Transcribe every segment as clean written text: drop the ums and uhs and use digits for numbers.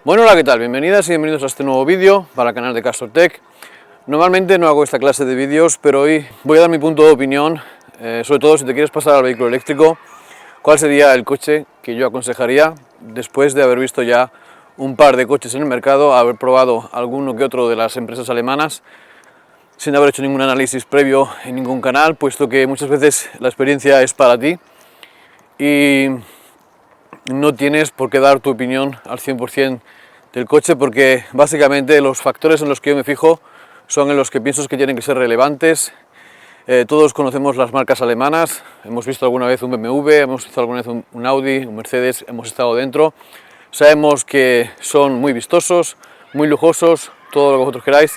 Bueno, hola, ¿qué tal? Bienvenidas y bienvenidos a este nuevo vídeo para el canal de Castrotech. Normalmente no hago esta clase de vídeos, pero hoy voy a dar mi punto de opinión, sobre todo si te quieres pasar al vehículo eléctrico, cuál sería el coche que yo aconsejaría después de haber visto ya un par de coches en el mercado, haber probado alguno que otro de las empresas alemanas, sin haber hecho ningún análisis previo en ningún canal, puesto que muchas veces la experiencia es para ti y no tienes por qué dar tu opinión al 100% del coche, porque básicamente los factores en los que yo me fijo son en los que pienso que tienen que ser relevantes. Todos conocemos las marcas alemanas, hemos visto alguna vez un BMW, hemos visto alguna vez un Audi, un Mercedes, hemos estado dentro. Sabemos que son muy vistosos, muy lujosos, todo lo que vosotros queráis.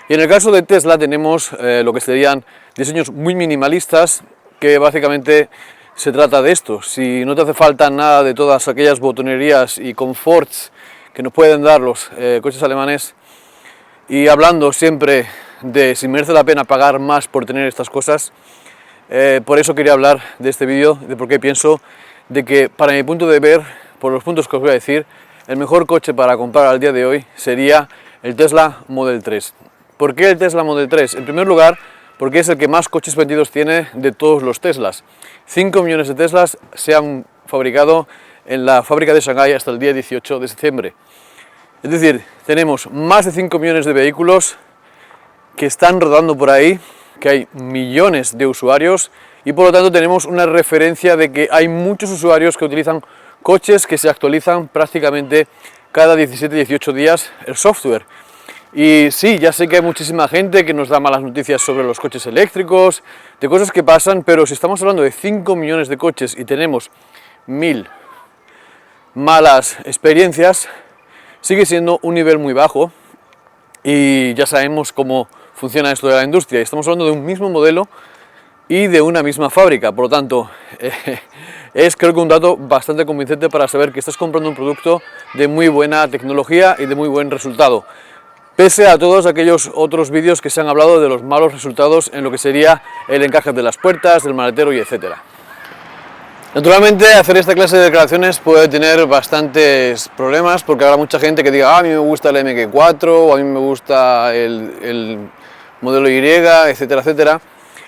Y en el caso de Tesla tenemos lo que serían diseños muy minimalistas, que básicamente se trata de esto. Si no te hace falta nada de todas aquellas botonerías y conforts que nos pueden dar los coches alemanes, y hablando siempre de si merece la pena pagar más por tener estas cosas, por eso quería hablar de este vídeo, de por qué pienso de que, para mi punto de ver, por los puntos que os voy a decir, el mejor coche para comprar al día de hoy sería el Tesla Model 3. ¿Por qué el Tesla Model 3? En primer lugar, porque es el que más coches vendidos tiene de todos los Teslas. 5 millones de Teslas se han fabricado en la fábrica de Shanghái hasta el día 18 de septiembre. Es decir, tenemos más de 5 millones de vehículos que están rodando por ahí, que hay millones de usuarios y por lo tanto tenemos una referencia de que hay muchos usuarios que utilizan coches que se actualizan prácticamente cada 17-18 días el software. Y sí, ya sé que hay muchísima gente que nos da malas noticias sobre los coches eléctricos, de cosas que pasan, pero si estamos hablando de 5 millones de coches y tenemos 1000 malas experiencias, sigue siendo un nivel muy bajo y ya sabemos cómo funciona esto de la industria. Estamos hablando de un mismo modelo y de una misma fábrica, por lo tanto, es creo que un dato bastante convincente para saber que estás comprando un producto de muy buena tecnología y de muy buen resultado. Pese a todos aquellos otros vídeos que se han hablado de los malos resultados en lo que sería el encaje de las puertas, del maletero y etcétera. Naturalmente, hacer esta clase de declaraciones puede tener bastantes problemas, porque habrá mucha gente que diga: a mí me gusta el MQ4 o a mí me gusta el modelo Y, etcétera, etcétera.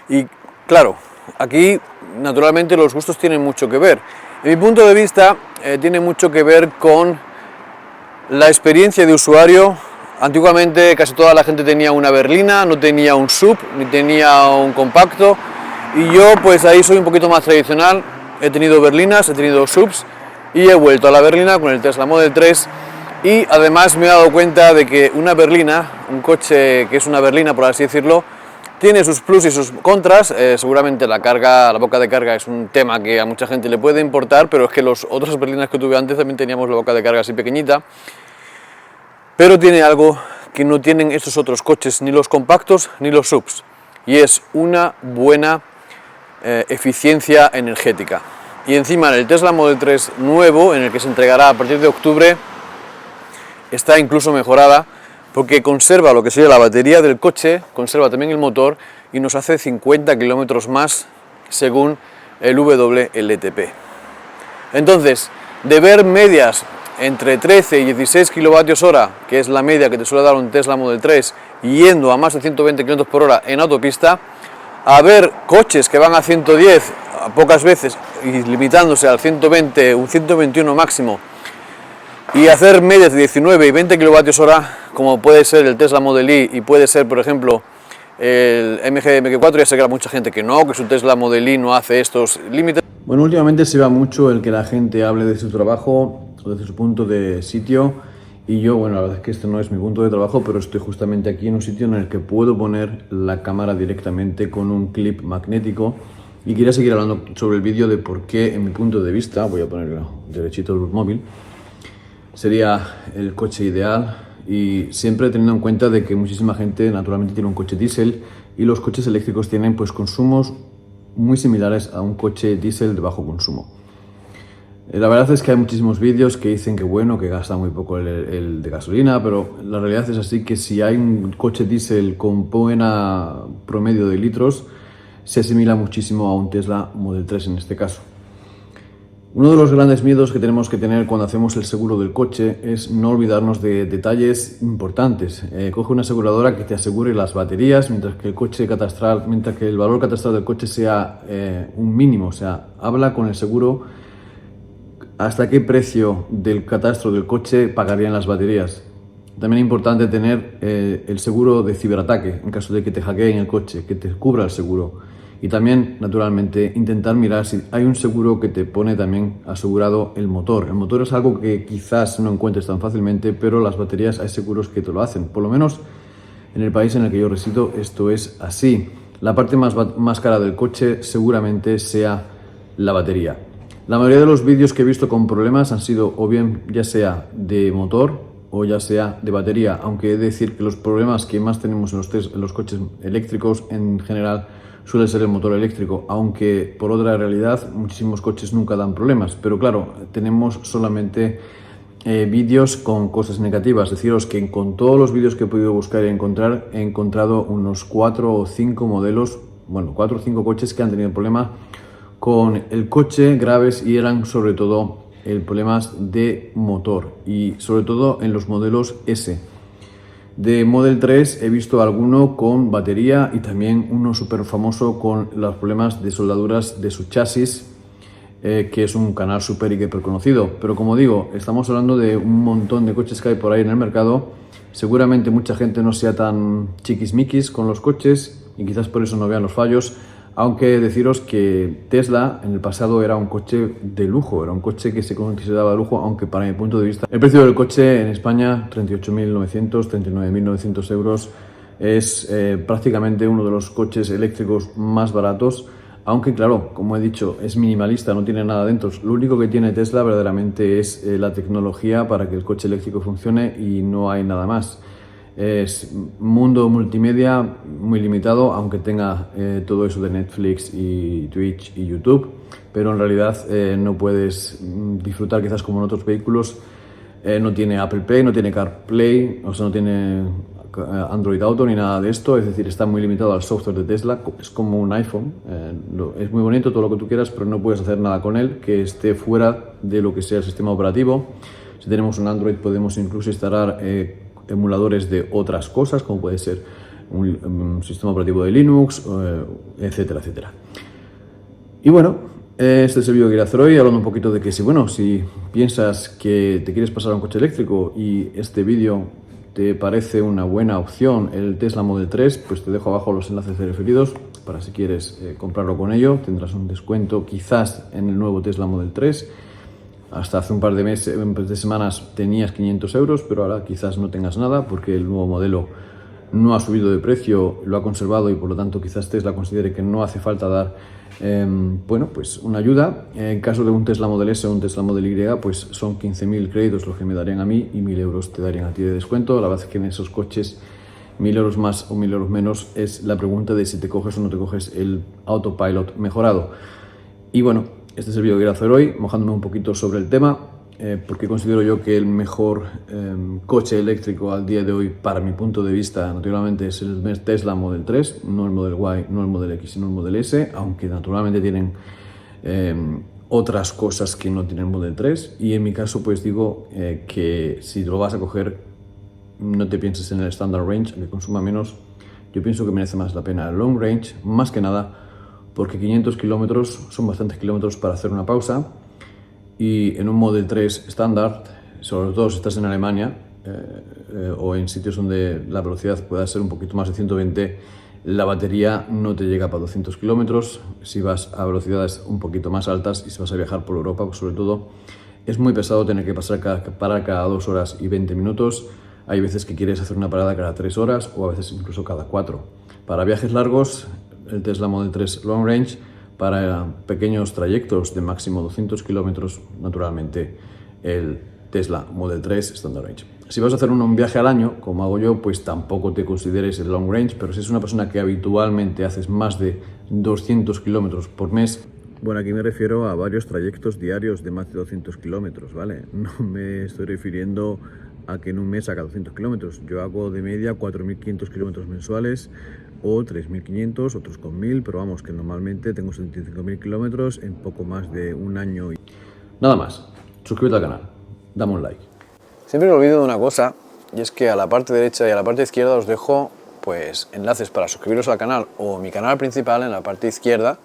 Y claro, aquí naturalmente los gustos tienen mucho que ver. En mi punto de vista, tiene mucho que ver con la experiencia de usuario. Antiguamente casi toda la gente tenía una berlina, no tenía un sub, ni tenía un compacto, y yo pues ahí soy un poquito más tradicional. He tenido berlinas, he tenido subs y he vuelto a la berlina con el Tesla Model 3, y además me he dado cuenta de que una berlina, un coche que es una berlina por así decirlo, tiene sus plus y sus contras. Seguramente la carga, la boca de carga es un tema que a mucha gente le puede importar, pero es que los otros berlinas que tuve antes también teníamos la boca de carga así pequeñita. Pero tiene algo que no tienen estos otros coches, ni los compactos ni los subs, y es una buena eficiencia energética. Y encima en el Tesla Model 3 nuevo, en el que se entregará a partir de octubre, está incluso mejorada, porque conserva lo que sería la batería del coche, conserva también el motor y nos hace 50 kilómetros más según el WLTP. Entonces, de ver medias entre 13 y 16 kilovatios hora, que es la media que te suele dar un Tesla Model 3, yendo a más de 120 km por hora en autopista, a ver coches que van a 110 pocas veces y limitándose al 120, un 121 máximo, y hacer medias de 19 y 20 kilovatios hora, como puede ser el Tesla Model Y y puede ser, por ejemplo, el MG MQ4, ya sé que hay mucha gente que no, que su Tesla Model Y no hace estos límites. Bueno, últimamente se va mucho el que la gente hable de su trabajo o desde su punto de sitio, y yo, bueno, la verdad es que este no es mi punto de trabajo, pero estoy justamente aquí en un sitio en el que puedo poner la cámara directamente con un clip magnético, y quería seguir hablando sobre el vídeo de por qué, en mi punto de vista, voy a ponerlo derechito el móvil, sería el coche ideal, y siempre teniendo en cuenta de que muchísima gente naturalmente tiene un coche diésel y los coches eléctricos tienen pues consumos muy similares a un coche diésel de bajo consumo. La verdad es que hay muchísimos vídeos que dicen que bueno, que gasta muy poco el de gasolina, pero la realidad es así que si hay un coche diésel con buena promedio de litros, se asimila muchísimo a un Tesla Model 3 en este caso. Uno de los grandes miedos que tenemos que tener cuando hacemos el seguro del coche es no olvidarnos de detalles importantes. Coge una aseguradora que te asegure las baterías, mientras que el valor catastral del coche sea un mínimo. O sea, habla con el seguro hasta qué precio del catastro del coche pagarían las baterías. También es importante tener el seguro de ciberataque en caso de que te hackeen el coche, que te cubra el seguro. Y también, naturalmente, intentar mirar si hay un seguro que te pone también asegurado el motor. El motor es algo que quizás no encuentres tan fácilmente, pero las baterías hay seguros que te lo hacen. Por lo menos en el país en el que yo resido esto es así. La parte más cara del coche seguramente sea la batería. La mayoría de los vídeos que he visto con problemas han sido o bien ya sea de motor o ya sea de batería, aunque he de decir que los problemas que más tenemos en los coches eléctricos en general suele ser el motor eléctrico, aunque por otra realidad muchísimos coches nunca dan problemas. Pero claro, tenemos solamente vídeos con cosas negativas. Deciros que con todos los vídeos que he podido buscar y encontrar, he encontrado unos 4 o 5 modelos, bueno, 4 o 5 coches que han tenido problemas con el coche graves, y eran sobre todo problemas de motor y sobre todo en los modelos S. De Model 3 he visto alguno con batería y también uno súper famoso con los problemas de soldaduras de su chasis, que es un canal súper y hiper conocido. Pero como digo, estamos hablando de un montón de coches que hay por ahí en el mercado. Seguramente mucha gente no sea tan chiquismiquis con los coches y quizás por eso no vean los fallos. Aunque deciros que Tesla en el pasado era un coche de lujo, era un coche que se consideraba de lujo, aunque para mi punto de vista el precio del coche en España, 38.900, 39.900 euros, es prácticamente uno de los coches eléctricos más baratos, aunque claro, como he dicho, es minimalista, no tiene nada dentro. Lo único que tiene Tesla verdaderamente es la tecnología para que el coche eléctrico funcione y no hay nada más. Es mundo multimedia muy limitado, aunque tenga todo eso de Netflix y Twitch y YouTube, pero en realidad no puedes disfrutar quizás como en otros vehículos. No tiene Apple Play, no tiene CarPlay, o sea, no tiene Android Auto ni nada de esto, es decir, está muy limitado al software de Tesla. Es como un iPhone, es muy bonito, todo lo que tú quieras, pero no puedes hacer nada con él que esté fuera de lo que sea el sistema operativo. Si tenemos un Android podemos incluso instalar emuladores de otras cosas, como puede ser un sistema operativo de Linux, etcétera, etcétera. Y bueno, este es el vídeo que quería hacer hoy, hablando un poquito de que si piensas que te quieres pasar a un coche eléctrico y este vídeo te parece una buena opción, el Tesla Model 3, pues te dejo abajo los enlaces referidos para si quieres comprarlo con ello. Tendrás un descuento quizás en el nuevo Tesla Model 3. Hasta hace un par de semanas tenías 500 euros, pero ahora quizás no tengas nada porque el nuevo modelo no ha subido de precio, lo ha conservado, y por lo tanto quizás Tesla considere que no hace falta dar pues una ayuda. En caso de un Tesla Model S o un Tesla Model Y, pues son 15.000 créditos los que me darían a mí y 1.000 euros te darían a ti de descuento. La verdad es que en esos coches 1.000 euros más o 1.000 euros menos es la pregunta de si te coges o no te coges el Autopilot mejorado. Y bueno, este es el vídeo que quiero hacer hoy, mojándome un poquito sobre el tema, porque considero yo que el mejor coche eléctrico al día de hoy, para mi punto de vista, naturalmente es el Tesla Model 3, no el Model Y, no el Model X, sino el Model S, aunque naturalmente tienen otras cosas que no tiene el Model 3. Y en mi caso, pues digo que si lo vas a coger, no te pienses en el Standard Range, que consuma menos. Yo pienso que merece más la pena el Long Range, más que nada porque 500 kilómetros son bastantes kilómetros para hacer una pausa, y en un Model 3 estándar, sobre todo si estás en Alemania o en sitios donde la velocidad pueda ser un poquito más de 120, la batería no te llega para 200 kilómetros. Si vas a velocidades un poquito más altas y si vas a viajar por Europa, pues sobre todo, es muy pesado tener que parar cada 2 horas y 20 minutos. Hay veces que quieres hacer una parada cada 3 horas o a veces incluso cada 4. Para viajes largos, el Tesla Model 3 Long Range. Para pequeños trayectos de máximo 200 kilómetros, naturalmente el Tesla Model 3 Standard Range. Si vas a hacer un viaje al año, como hago yo, pues tampoco te consideres el Long Range, pero si es una persona que habitualmente haces más de 200 kilómetros por mes, bueno, aquí me refiero a varios trayectos diarios de más de 200 kilómetros, ¿vale? No me estoy refiriendo a que en un mes haga 200 kilómetros. Yo hago de media 4.500 kilómetros mensuales o 3.500, otros con 1.000, pero vamos, que normalmente tengo 75.000 kilómetros en poco más de un año. Nada más, suscríbete al canal, dame un like. Siempre me olvido de una cosa, y es que a la parte derecha y a la parte izquierda os dejo pues enlaces para suscribiros al canal o mi canal principal en la parte izquierda,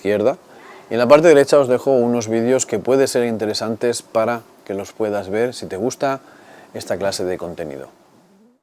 y en la parte derecha os dejo unos vídeos que pueden ser interesantes para que los puedas ver si te gusta esta clase de contenido.